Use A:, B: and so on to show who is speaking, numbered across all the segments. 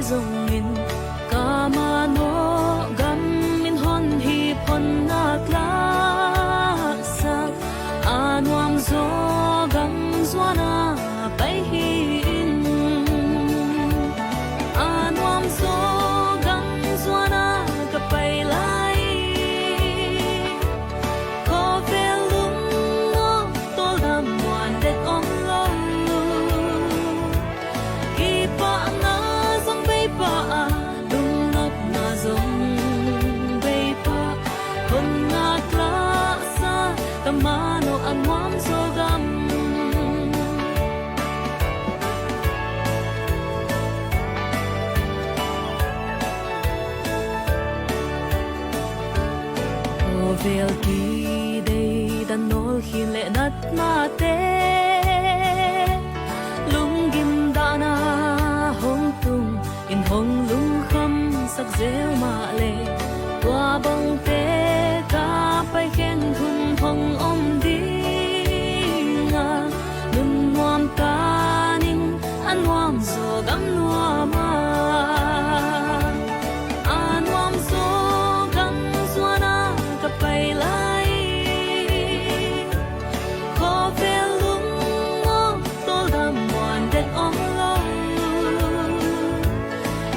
A: zong in kama no gam min hon hi phon na kla sak anwam zo gam zwana pai hi in anwam zo gam zwana ka pai lai ko velum no tol dam wan det om lo ki pa na zong bai pa lung nop na zong bai pa kon na kla sa kamano anwam zo gam vel ki dei dan nol hin le nat na te lung gim da na hong tung in hong lung kham sak zel ma le qua bang te ka pai khen thun hong om di nga nun nuam ta ning an nuam zo gam nuama an nuam zo gam zuana ka pai lai ko velum no tol dam wan det om lo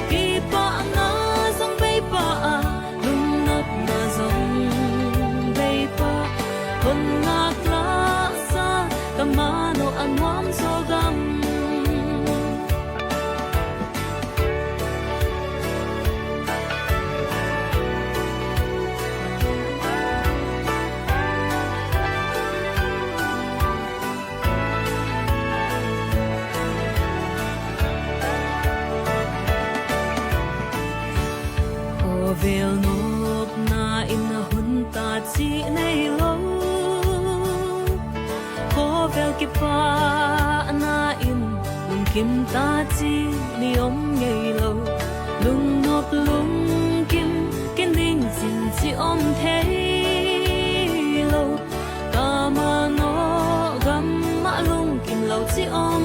A: ki pa na zong bai pa lung nop na zong bai pa kon na kla sa kamano anwam zo gam vel nop na in na hun ta chi nei lo ko vel ki pa na in lung kim ta chi ni om ngei lo lung nop lung kim ken ding sin chi om the lo ka ma no gam ma lung kim lo chi om